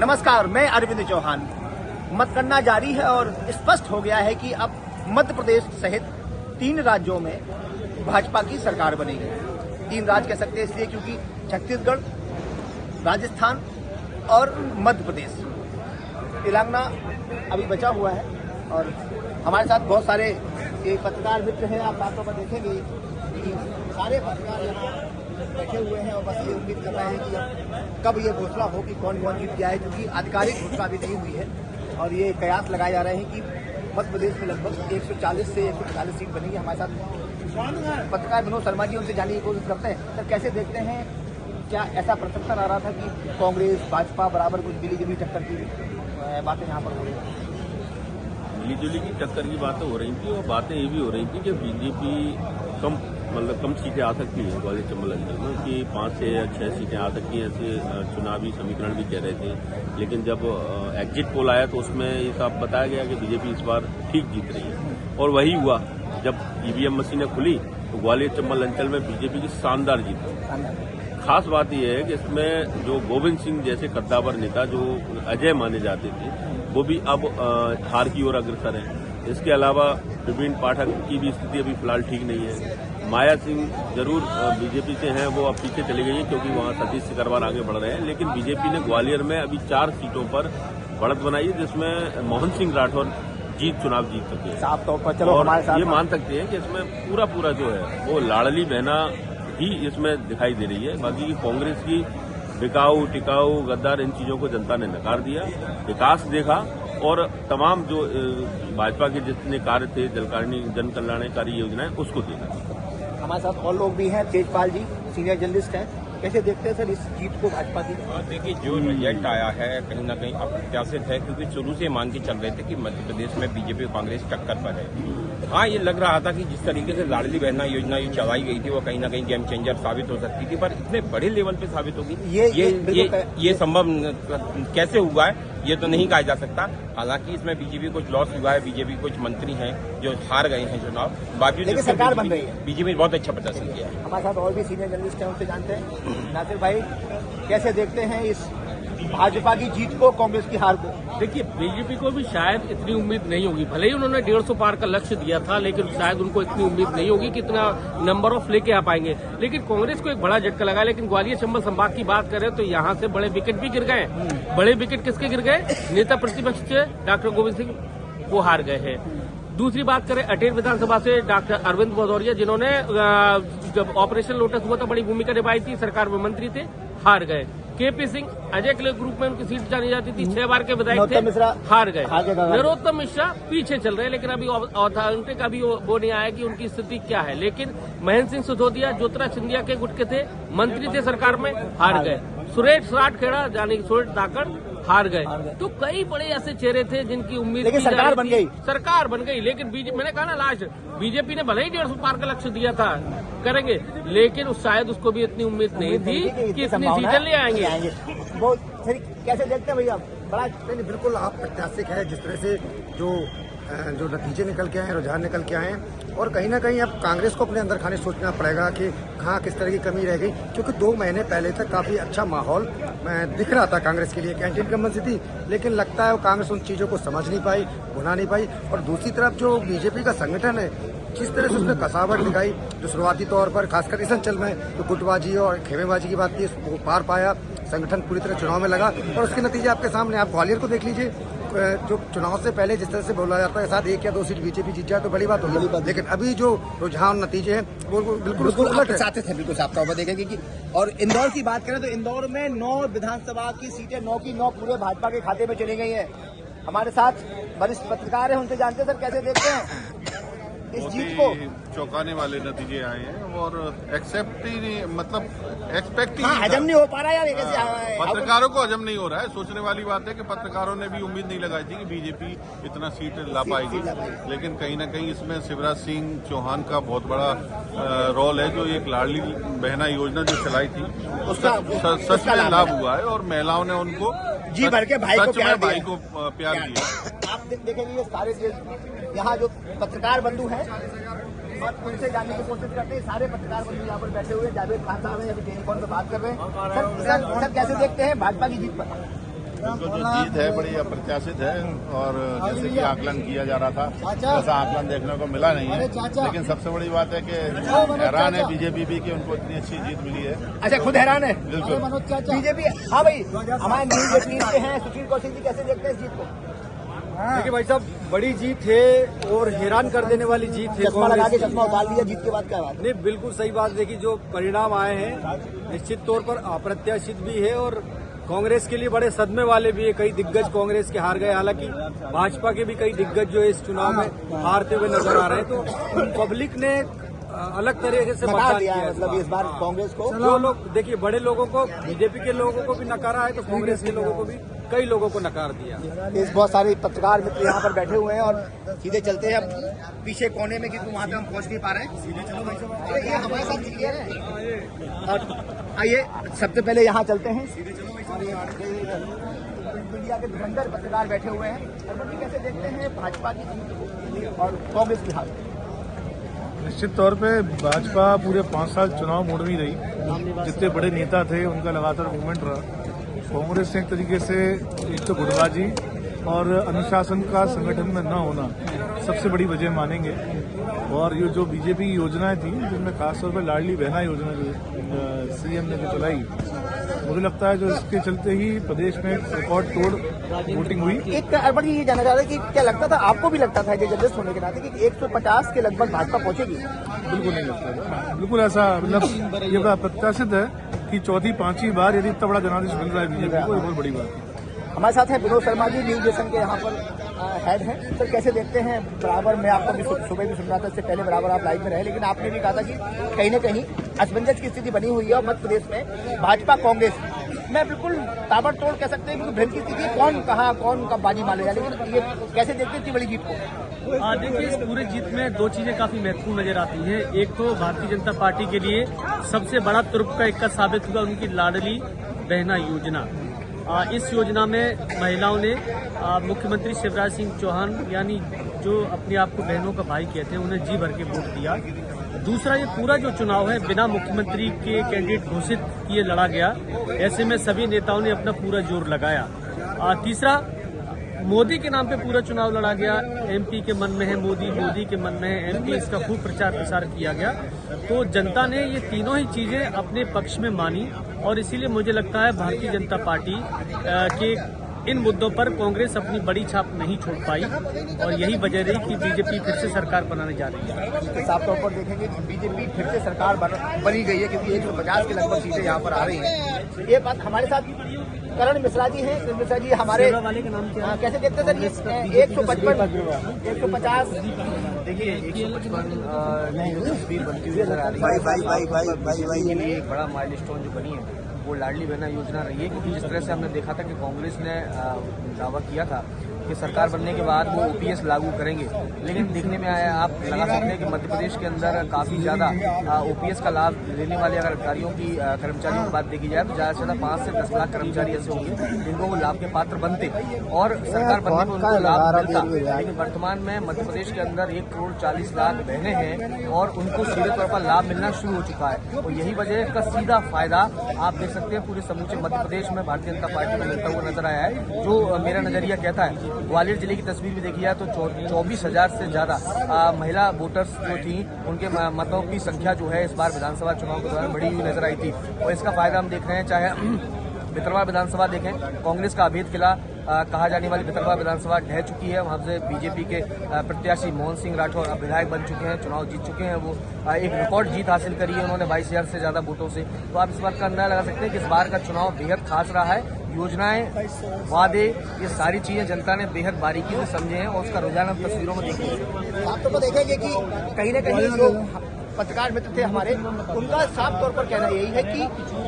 नमस्कार, मैं अरविंद चौहान। मतगणना जारी है और स्पष्ट हो गया है कि अब मध्य प्रदेश सहित 3 राज्यों में भाजपा की सरकार बनेगी। 3 राज्य कह सकते हैं इसलिए क्योंकि छत्तीसगढ़, राजस्थान और मध्य प्रदेश, तेलंगाना अभी बचा हुआ है। और हमारे साथ बहुत सारे पत्रकार मित्र हैं। आप बातों पर देखेंगे कि सारे पत्रकार यहाँ बैठे हुए हैं और बस ये उम्मीद कर रहे हैं कि कब ये घोषणा हो कि कौन कौन जीत गया है, क्योंकि आधिकारिक घोषणा अभी नहीं हुई है। और ये कयास लगाए जा रहे हैं कि मध्य प्रदेश में लगभग 140 से 145 सीट बनेगी। हमारे साथ पत्रकार विनोद शर्मा जी, उनसे जानने की कोशिश करते हैं। सर, कैसे देखते हैं, क्या ऐसा प्रसंग आ रहा था कि कांग्रेस भाजपा बराबर कुछ मिली-जुली टक्कर की बातें यहाँ पर हो रही हैं? मिली-जुली की टक्कर की बातें हो रही थी और बातें ये भी हो रही थी कि बीजेपी कम सीटें आ सकती है ग्वालियर चंबल अंचल में, कि 5 से 6 सीटें आ सकती हैं, ऐसे चुनावी समीकरण भी कह रहे थे। लेकिन जब एग्जिट पोल आया तो उसमें ये साफ बताया गया कि बीजेपी इस बार ठीक जीत रही है। और वही हुआ, जब ईवीएम मशीनें खुली तो ग्वालियर चंबल अंचल में बीजेपी की शानदार जीत हुई। खास बात यह है कि इसमें जो गोविंद सिंह जैसे कद्दावर नेता जो अजय माने जाते थे, वो भी अब हार की ओर अग्रसर हैं। इसके अलावा प्रवीण पाठक की भी स्थिति अभी फिलहाल ठीक नहीं है। माया सिंह जरूर बीजेपी से हैं, वो अब पीछे चली गई है क्योंकि वहां सतीश सिकरवार आगे बढ़ रहे हैं। लेकिन बीजेपी ने ग्वालियर में अभी 4 सीटों पर बढ़त बनाई है, जिसमें मोहन सिंह राठौर चुनाव जीत सकते हैं। साफ तौर पर चलो हमारे साथ ये मान सकते हैं कि इसमें पूरा जो है वो लाडली बहना ही इसमें दिखाई दे रही है। बाकी की कांग्रेस की बिकाऊ, टिकाऊ, गद्दार, इन चीजों को जनता ने नकार दिया। विकास देखा और तमाम जो भाजपा के जितने कार्य थे, जन कल्याणकारी योजनाएं, उसको देखा। हमारे साथ और लोग भी हैं। तेजपाल जी सीनियर जर्नलिस्ट हैं, कैसे देखते हैं सर इस जीत को भाजपा की? देखिए, जो रिजल्ट आया है कहीं ना कहीं अप्रत्याशित है, क्योंकि शुरू से मान के चल रहे थे कि मध्य प्रदेश में बीजेपी और कांग्रेस टक्कर पर है। हाँ, ये लग रहा था कि जिस तरीके से लाडली बहना योजना ये चलाई गई थी वो कहीं ना कहीं गेम चेंजर साबित हो सकती थी, पर इतने बड़े लेवल पे साबित होगी ये संभव कैसे हुआ है ये तो नहीं कहा जा सकता। हालांकि इसमें बीजेपी कुछ लॉस हुआ है, बीजेपी कुछ मंत्री हैं जो हार गए हैं चुनाव, बाकी सरकार बन रही है। बीजेपी बहुत अच्छा प्रदर्शन किया है। हमारे साथ और भी सीनियर जर्नलिस्ट हैं, उनसे जानते हैं। नासिर भाई, कैसे देखते हैं इस भाजपा की जीत को, कांग्रेस की हार को? देखिए, बीजेपी को भी शायद इतनी उम्मीद नहीं होगी। भले ही उन्होंने 150 पार का लक्ष्य दिया था, लेकिन शायद उनको इतनी उम्मीद नहीं होगी कि इतना नंबर ऑफ लेके आ पाएंगे। लेकिन कांग्रेस को एक बड़ा झटका लगा। लेकिन ग्वालियर चंबल संभाग की बात करें तो यहाँ से बड़े विकेट भी गिर गए। बड़े विकेट किसके गिर गए? नेता प्रतिपक्ष से डॉक्टर गोविंद सिंह, वो हार गए हैं। दूसरी बात करें अटेर विधानसभा से डॉक्टर अरविंद भदौरिया, जिन्होंने जब ऑपरेशन लोटस हुआ था बड़ी भूमिका निभाई थी, सरकार में मंत्री थे, हार गए। केपी सिंह अजय के ग्रुप में उनकी सीट जानी जाती थी, 6 बार के विधायक थे, हार गए। नरोत्तम मिश्रा पीछे चल रहे हैं, लेकिन अभी ऑथेंटिक अभी वो नहीं आया कि उनकी स्थिति क्या है। लेकिन महेंद्र सिंह सिसोदिया, ज्योतिरादित्य सिंधिया के गुट के थे, मंत्री थे सरकार में, हार गए। सुरेश राठखेड़ा यानी सुरेश धाकड़ हार गए। तो कई बड़े ऐसे चेहरे थे जिनकी उम्मीद, लेकिन सरकार बन गई। लेकिन मैंने कहा ना, लास्ट बीजेपी ने भले ही 150 पार का लक्ष्य दिया था करेंगे, लेकिन शायद उसको भी इतनी उम्मीद नहीं थी कि इतनी सीटें ले आएंगे। वो कैसे देखते हैं भैया? बड़ा बिल्कुल आप प्रत्याशित है जिस तरह से जो नतीजे निकल के आए हैं, रुझान निकल के आए हैं। और कहीं ना कहीं अब कांग्रेस को अपने अंदर खाने सोचना पड़ेगा कि कहाँ किस तरह की कमी रह गई, क्योंकि 2 महीने पहले तक काफी अच्छा माहौल दिख रहा था कांग्रेस के लिए, कैंटीन कम्बन थी। लेकिन लगता है वो कांग्रेस उन चीजों को समझ नहीं पाई, भुना नहीं पाई। और दूसरी तरफ जो बीजेपी का संगठन है, जिस तरह से उसने कसावट दिखाई, जो शुरुआती तौर पर खासकर इस अंचल में जो गुटबाजी और खेमेबाजी की बात थी, वो पार पाया। संगठन पूरी तरह चुनाव में लगा और उसके नतीजे आपके सामने। आप ग्वालियर को देख लीजिए, जो चुनाव से पहले जिस तरह से बोला जाता है शायद 1 या 2 सीट बीजेपी जीत जाए तो बड़ी बात होगी, लेकिन अभी जो रुझान नतीजे हैं वो बिल्कुल उलट है। बिल्कुल साफ तौर पर देखेंगे कि और इंदौर की बात करें तो इंदौर में 9 विधानसभा की सीटें 9 की 9 पूरे भाजपा के खाते में चली गई है। हमारे साथ वरिष्ठ पत्रकार हैं, उनसे जानते हैं। सर, कैसे देखते हैं इस जीत को? चौंकाने वाले नतीजे आए हैं और एक्सेप्ट ही नहीं, मतलब एक्सपेक्ट ही हजम नहीं हो पा रहा यार। पत्रकारों को हजम नहीं हो रहा है। सोचने वाली बात है कि पत्रकारों ने भी उम्मीद नहीं लगाई थी कि बीजेपी इतना सीट ला पाएगी, लेकिन कहीं ना कहीं इसमें शिवराज सिंह चौहान का बहुत बड़ा रोल है। जो एक लाडली बहना योजना जो चलाई थी उसका सच में लाभ हुआ है और महिलाओं ने उनको जी भर के भाई को प्यार दिया। आप देखेंगे ये सारे यहाँ जो पत्रकार बंधु हैं और उनसे जानने की कोशिश करते हैं। सारे पत्रकार बंधु यहाँ पर बैठे हुए हैं। जावेद खान साहब हैं, अभी टेलीफोन पे बात कर रहे हैं। सर कैसे देखते हैं भाजपा की जीत पर? बिल्कुल जो जीत है बड़ी अप्रत्याशित है और जैसे कि आकलन किया जा रहा था वैसा आकलन देखने को मिला नहीं है। लेकिन सबसे बड़ी बात है कि हैरान है बीजेपी भी कि उनको इतनी अच्छी जीत मिली है। अच्छा, खुद हैरान है बिल्कुल बीजेपी। हाँ भाई, हमारे न्यूज 18 के हैं सुशील कौशिक जी, कैसे देखते हैं इस जीत को? देखिए भाई साहब, बड़ी जीत है और हैरान कर देने वाली जीत है। चश्मा लगा के चश्मा उतार लिया जीत के बाद, क्या बात? नहीं, बिल्कुल सही बात। देखिए, जो परिणाम आए हैं निश्चित तौर पर अप्रत्याशित भी है और कांग्रेस के लिए बड़े सदमे वाले भी है। कई दिग्गज कांग्रेस के हार गए, हालांकि भाजपा के भी कई दिग्गज जो है इस चुनाव में हारते हुए नजर आ रहे हैं। तो पब्लिक ने अलग तरीके से नकार मतदान दिया किया है, मतलब इस बार कांग्रेस को। जो लोग, देखिए, बड़े लोगों को, बीजेपी के लोगों को भी नकारा है, तो कांग्रेस के लोगों को भी कई लोगों को नकार दिया। इस बहुत सारे पत्रकार मित्र यहाँ पर बैठे हुए हैं और सीधे चलते हैं अब पीछे कोने में, क्योंकि वहाँ पे हम पहुँच नहीं पा रहे हैं। सीधे चलो भाई साहब, ये हमारे साथ चलिए और आइए सबसे पहले यहाँ चलते हैं। सीधे चलो भाई साहब, मीडिया के धुरंधर पत्रकार बैठे हुए हैं। और कैसे देखते हैं भाजपा की जीत और कांग्रेस की हार? निश्चित तौर पे भाजपा पूरे 5 साल चुनाव मोड़ में रही। जितने बड़े नेता थे उनका लगातार मूवमेंट रहा। कांग्रेस ने एक तरीके से एक तो गुटबाजी और अनुशासन का संगठन में न होना सबसे बड़ी वजह मानेंगे। और ये जो बीजेपी की योजनाएं थी, जिनमें खासतौर पर लाडली बहना योजना जो सीएम ने जो चलाई, मुझे लगता है जो इसके चलते ही प्रदेश में रिकॉर्ड तोड़ वोटिंग हुई। एक अरबड़ ये जानना चाह रहा है कि क्या लगता था, आपको भी लगता था जर्नलिस्ट होने के नाते कि 150 के लगभग भाजपा पहुंचेगी? बिल्कुल नहीं लगता, बिल्कुल ऐसा, मतलब ये बड़ा प्रत्याशित है कि चौथी 5वीं बार यदि इतना बड़ा जनादेश मिल रहा है बीजेपी को, ये बहुत बड़ी बात है। हमारे साथ हैं विनोद शर्मा जी, न्यूज एशन के यहाँ पर हेड हैं। सर, कैसे देखते हैं? बराबर मैं आपको भी सुबह भी सुन रहा था, इससे पहले बराबर आप लाइव में रहे, लेकिन आपने भी कहा था कि कहीं न कहीं असमंजस की स्थिति बनी हुई है और मध्य प्रदेश में भाजपा कांग्रेस में बिल्कुल ताबड़तोड़ कह सकते हैं, क्योंकि भ्रम की स्थिति, कौन कहाँ कौन का बाजी मारेगा। लेकिन ये कैसे देखते हैं इतनी बड़ी जीत को? देखिए, इस पूरे जीत में दो चीजें काफी महत्वपूर्ण नजर आती हैं। एक तो भारतीय जनता पार्टी के लिए सबसे बड़ा तुर्क का इक्का साबित हुआ उनकी लाडली बहना योजना। इस योजना में महिलाओं ने मुख्यमंत्री शिवराज सिंह चौहान, यानी जो अपने आप को बहनों का भाई कहते हैं, उन्हें जी भर के वोट दिया। दूसरा, ये पूरा जो चुनाव है बिना मुख्यमंत्री के कैंडिडेट घोषित किए लड़ा गया। ऐसे में सभी नेताओं ने अपना पूरा जोर लगाया। तीसरा, मोदी के नाम पे पूरा चुनाव लड़ा गया। एमपी के मन में है मोदी, मोदी के मन में है एमपी, इसका खूब प्रचार प्रसार किया गया। तो जनता ने ये तीनों ही चीजें अपने पक्ष में मानी और इसीलिए मुझे लगता है भारतीय जनता पार्टी के इन मुद्दों पर कांग्रेस अपनी बड़ी छाप नहीं छोड़ पाई और यही वजह रही कि बीजेपी फिर से सरकार बनाने जा रही है। साफ तौर पर देखेंगे कि बीजेपी फिर से सरकार बनी गई है, क्योंकि 150 के लगभग सीटें यहाँ पर आ रही हैं। ये बात हमारे साथ करण मिश्रा जी हैं। करण मिश्रा जी हमारे वाले का नाम क्या है? कैसे देखते सर ये 155 150? देखिए, 155 तस्वीर बनती हुई नजर आ रही है। के लिए एक बड़ा माइलस्टोन जो बनी है वो लाडली बहना योजना रही है, क्योंकि जिस तरह से हमने देखा था कि कांग्रेस ने दावा किया था कि सरकार बनने के बाद वो ओपीएस लागू करेंगे, लेकिन देखने में आया, आप लगा सकते हैं कि मध्य प्रदेश के अंदर काफी ज्यादा ओपीएस का लाभ लेने वाले अगर अधिकारियों की, कर्मचारियों की बात देखी जाए तो ज्यादा से ज्यादा 5 से 10 लाख कर्मचारी ऐसे होंगे जिनको वो लाभ के पात्र बनते और सरकार बनने में उनको लाभ मिलता। लेकिन वर्तमान में मध्य प्रदेश के अंदर 1 करोड़ 40 लाख बहनें हैं और उनको सीधे तौर पर लाभ मिलना शुरू हो चुका है। और यही वजह का सीधा फायदा आप देख सकते हैं पूरे समूचे मध्य प्रदेश में भारतीय जनता पार्टी में मिलता हुआ नजर आया है। जो मेरा नजरिया कहता है, ग्वालियर जिले की तस्वीर भी देखी जाए तो 24,000 से ज्यादा महिला वोटर्स जो थी, उनके मतों की संख्या जो है इस बार विधानसभा चुनाव के दौरान बढ़ी हुई नजर आई थी और इसका फायदा हम देख रहे हैं। चाहे भितरवा विधानसभा देखें, कांग्रेस का अभेद किला कहा जाने वाली भितरवा विधानसभा ढह चुकी है। वहां से बीजेपी के प्रत्याशी मोहन सिंह राठौर अब विधायक बन चुके हैं, चुनाव जीत चुके हैं। वो एक रिकॉर्ड जीत हासिल करी है उन्होंने 22,000 से ज्यादा वोटों से। तो आप इस बात का अंदाजा लगा सकते हैं कि इस बार का चुनाव बेहद खास रहा है। योजनाएं, वादे, ये सारी चीजें जनता ने बेहद बारीकी से समझे हैं और उसका रुझान हम तस्वीरों में देखेंगे। आप तो देखेंगे कि कहीं न कहीं जो पत्रकार मित्र थे हमारे, उनका साफ तौर पर कहना यही है कि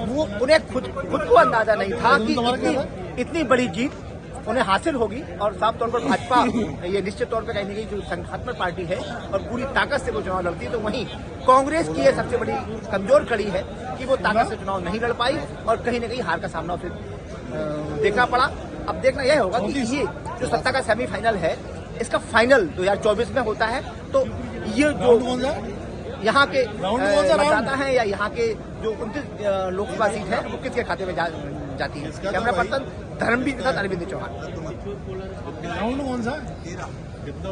वो उन्हें खुद को अंदाजा नहीं था कि इतनी बड़ी जीत उन्हें हासिल होगी। और साफ तौर पर भाजपा ये निश्चित तौर पर कहीं जो संघात्मक पार्टी है और पूरी ताकत से वो चुनाव लड़ती है, तो वहीं कांग्रेस की ये सबसे बड़ी कमजोर कड़ी है कि वो ताकत से चुनाव नहीं लड़ पाई और कहीं न कहीं हार का सामना उसे देखना पड़ा। अब देखना यह होगा कि ये जो सत्ता का सेमीफाइनल है, इसका फाइनल 2024 में होता है। तो ये जो यहाँ के मतदाता हैं या यहाँ के जो 29 लोकसभा सीट है, वो किसके खाते में जाती है। कैमरा पर्सन धर्मवीर के साथ अरविंद चौहान। राउंड कौन सा